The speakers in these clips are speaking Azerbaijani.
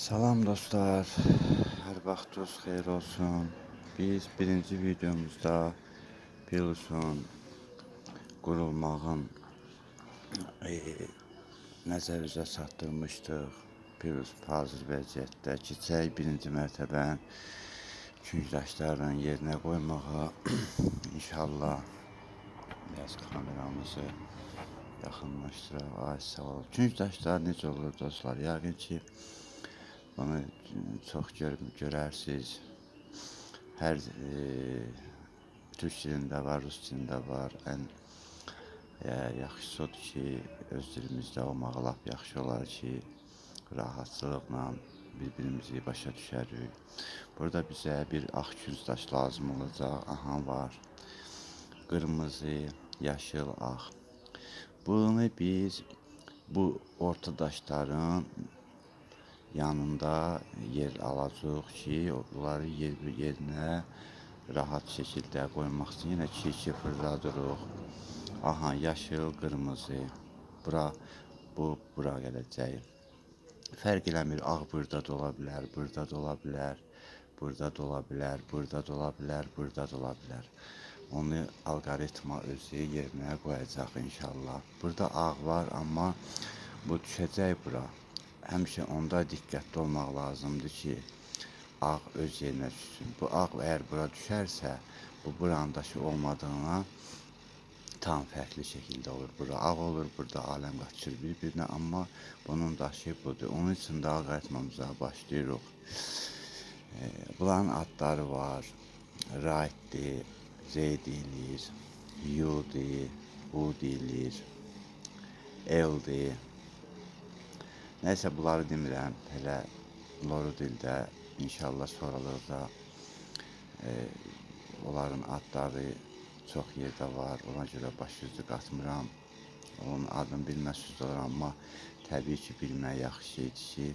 Salam dostlar, hər vaxtınız xeyir olsun. Biz birinci videomuzda Pilusun qurulmağın nəzərimizə çatdırmışdıq. Pilus hazır vəziyyətdə keçək birinci mərtəbənin küncdaşlarının yerinə qoymağa. İnşallah biraz kameramızı yaxınlaşdıraq. Ay sağ ol. Küncdaşlar necə olur dostlar? Yəqin ki bunu çox görərsiniz. Hər türk dilində var, rus dilində var. Ən yaxşısı odur ki, öz dilimizdə olmaq lap yaxşı olar ki, rahatçılıqla bir-birimizi başa düşərik. Burada bizə bir ağ küncdaş lazım olacaq. Aha var. Qırmızı, yaşıl, ağ. Bunu biz bu ortadaşların yanında yer alacaq ki, onları yerinə rahat şəkildə qoymaq üçün yenə 2-2 fırladırıq. Aha, yaşıl, qırmızı. Bura gələcək. Fərq eləmir, ağ burada da ola bilər, burada da ola bilər, burada da ola bilər, burada da ola bilər, burada da ola bilər. Onu alqoritma özü yerinə qoyacaq inşallah. Burada ağ var, amma bu düşəcək bura. Həmişə onda diqqətli olmaq lazımdır ki, ağ öz yerinə düşsün. Bu ağ əgər bura düşərsə, bu buranın daşı olmadığına tam fərqli şəkildə olur. Bura ağ olur, burada aləm qaçır bir-birinə, amma bunun daşı budur. Onun üçün də alqoritmamıza başlayırıq. Bunların adları var. Right-dir, Z deyilir, U-dir, U deyilir, L-dir. Nəysə bunları demirəm, elə loru dildə inşallah sonralarda onların adları çox yerdə var, ona görə baş yüzü qatmıram. Onun adını bilməsiniz olur, amma təbii ki, bilmək yaxşı idi ki,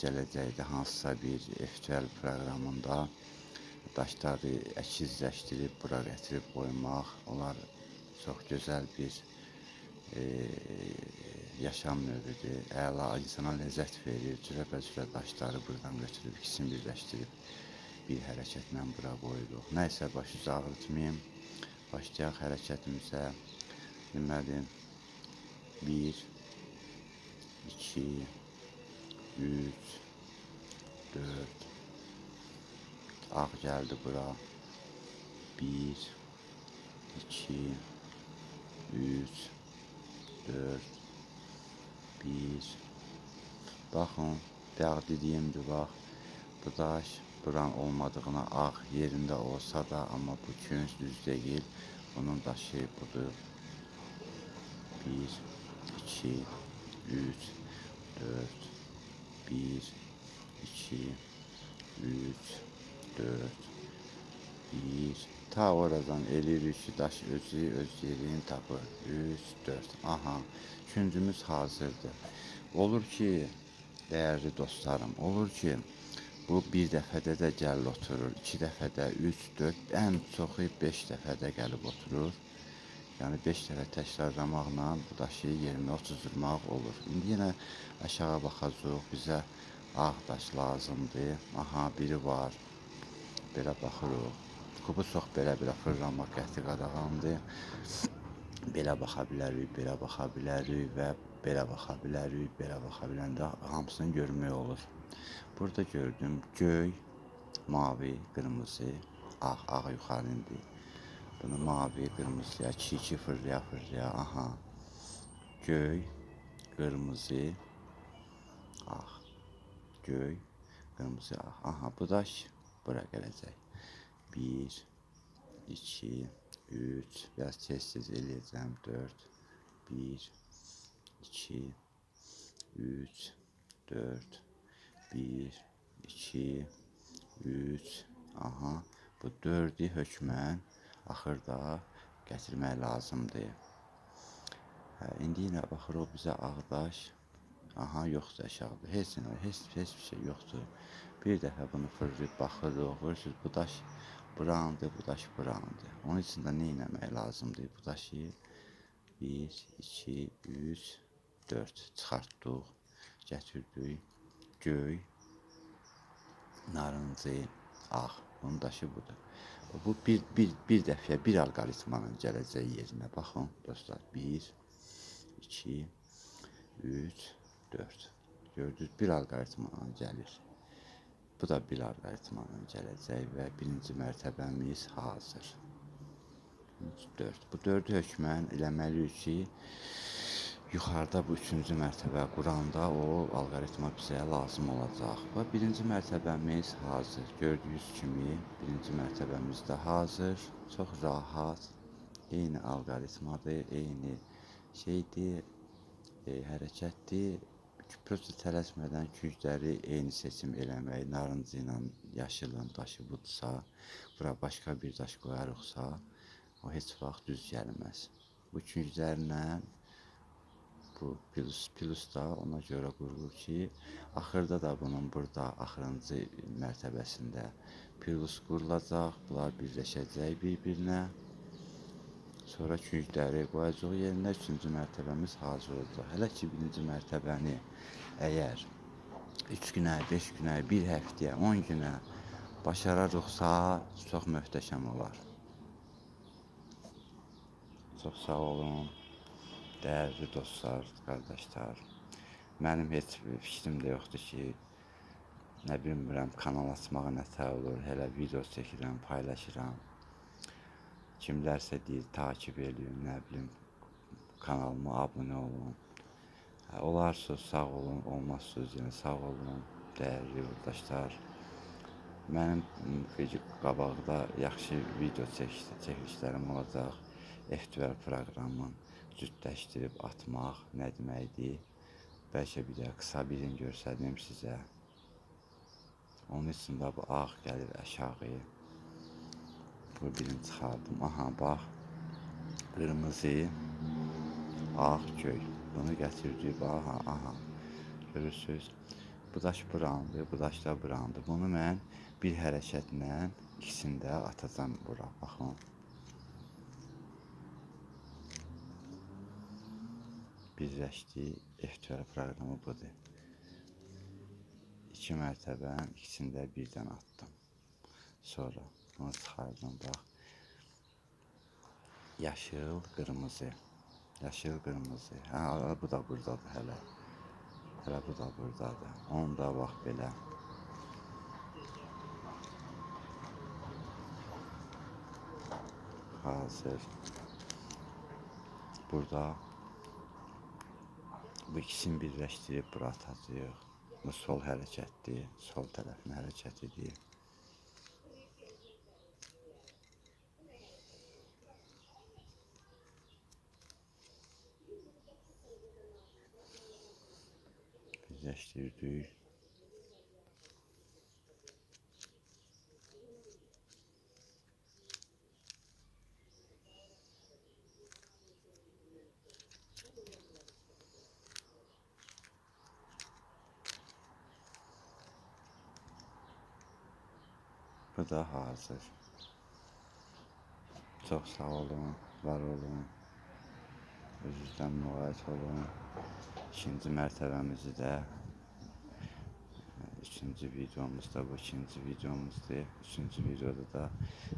gələcəkdə hansısa bir FTL proqramında daşları əkizləşdirib, bura gətirib qoymaq, onlar çox gözəl bir yaşam növüdür. Əla, insana ləzzət verir. Cürəbəcürə daşları buradan götürüb, ikisini birləşdirib bir hərəkətlə bura qoyuruq. Nəysə, başınızı ağrıtmayayım. Başlayaq hərəkətimizə. Deməli, 1, 2, 3, 4. Ağ gəldi bura. 1, 2, 3, 4. 1. Baxın, bayaq dediyimdir, bax. Bu daş buranın olmadığına ağ yerində olsa da, amma bu künc düz deyil. Bunun daşı budur. 1, 2, 3, 4. 1, 2, 3, 4. 1. Ta oradan eləyirik ki, daş öz yerini tapır. 3, 4. Aha, küncümüz hazırdır. Olur ki, dəyərli dostlarım, olur ki, bu bir dəfədə də gəlib oturur, 2 dəfədə, 3, 4, ən çoxu 5 dəfədə gəlib oturur. Yəni 5 dəfə təkrarlamaqla bu daşı yerinə oturtmaq olur. İndi yenə aşağı baxacaq, bizə ağ daş lazımdır. Aha, biri var. Belə baxırıq. Kubu çox belə fırlanmaq qəti qadağandır. Belə baxa bilərik, belə baxa bilərik və belə baxa bilərik, belə baxa biləndə hamısını görmək olur. Burada gördüm göy, mavi, qırmızı, ağ, ağ yuxarı indi. Bunu mavi, qırmızıya, 2-2 fırlaya, aha. Göy, qırmızı, ağ. Göy, qırmızı, ağ. Aha, bu daş bura gələcək. 1, 2, 3, biraz tez-tez eləyəcəm, 4, 1, 2, 3, 4, 1, 2, 3, aha, bu 4-ü hökmən axırda gətirmək lazımdır. İndi yenə baxırıq bizə ağdaş, aha, yoxdur aşağıda, heç bir şey yoxdur. Bir dəfə bunu fırlayıb baxırıq, görürsünüz, bu daş burandır, bu daş burandır. Onun için də nə etmək lazımdır? Bu daşı 1, 2, 3, 4 çıxartdıq, gətirdik, göy, narıncı, ağ. Bunun daşı budur. Bu bir dəfə bir alqoritmanın gələcəyi yerinə baxın dostlar. 1, 2, 3, 4. Gördünüz, bir alqoritmanın gəlir. Bu da bir alqoritmanın gələcək və birinci mərtəbəmiz hazır. 4. Bu 4-ü hökmən eləməliyik ki, yuxarıda bu 3-cü mərtəbə quranda o alqoritma bizə lazım olacaq. Və birinci mərtəbəmiz hazır. Gördüyünüz kimi birinci mərtəbəmiz də hazır. Çox rahat. Eyni alqoritmadır, eyni şeydir, hərəkətdir. Prosta tələsmədən küncləri eyni seçim eləmək, narıncı ilə yaşılın daşı budsa, bura başqa bir daş qoyarıqsa, o heç vaxt düz gəlməz. Bu künclərlə bu plus da ona görə qurulur ki, axırda da bunun burada axırıncı mərtəbəsində plus qurulacaq, bunlar birləşəcək bir-birinə. Sonra küncləri qoyacaq yerinə 3-cü mərtəbəmiz hazır olacaq. Hələ ki, birinci mərtəbəni əgər 3 günə, 5 günə, 1 həftəyə, 10 günə başararıqsa, çox möhtəşəm olar. Çox sağ olun, dəyərli dostlar, qardaşlar. Mənim heç bir fikrim də yoxdur ki, nə bilmirəm, kanal açmağa nətə olur, hələ video çəkirəm, paylaşıram. Kimlərsə deyir, takip edin, nə bilim, kanalıma abunə olun. Olarsınız, sağ olun, olmazsınız, yenə sağ olun, dəyərli yoldaşlar. Mənim qabaqda yaxşı video çəkilişlərim olacaq. F12 proqramını cütləşdirib atmaq nə deməkdir? Bəlkə bir də qısa birini göstərdim sizə. Onun üçün də bu ağ gəlir aşağı. Bu birini çıxardım. Aha, bax. Qırmızı, ağ, göy. Bunu gətirdik, bax, aha. Görürsünüz. Bu daş burandı, bu daş da burandı. Bunu mən bir hərəkətlə ikisini də atacam bura, baxın. Birləşdi, F12 proqramı budur. 2 mərtəbənin ikisini də birdən attım. Sonra bunu çıxardım, bax. Yaşıl, qırmızı. Yaşıl, qırmızı. Hə, bu da buradadır hələ. Hələ bu da buradadır. Onu da bax belə. Hazır. Burada bu ikisini birləşdirib bura atacağıq. Bu sol hərəkətdir, sol tərəfin hərəkətidir. Birləşdirdik. Bu da hazır. Çok sağ olun, var olun. Özünüzdən müğayət olun. İkinci mərtəbəmizi də, üçüncü videomuzda, bu ikinci videomuzdur. Üçüncü videoda da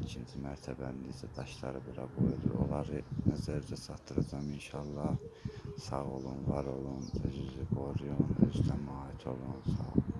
ikinci mərtəbənin necə daşları bura qoyulur. Onları nəzərinizə çatdıracağım inşallah. Sağ olun, var olun, özünüzü qoruyun, özünüzdən müğayət olun. Sağ olun.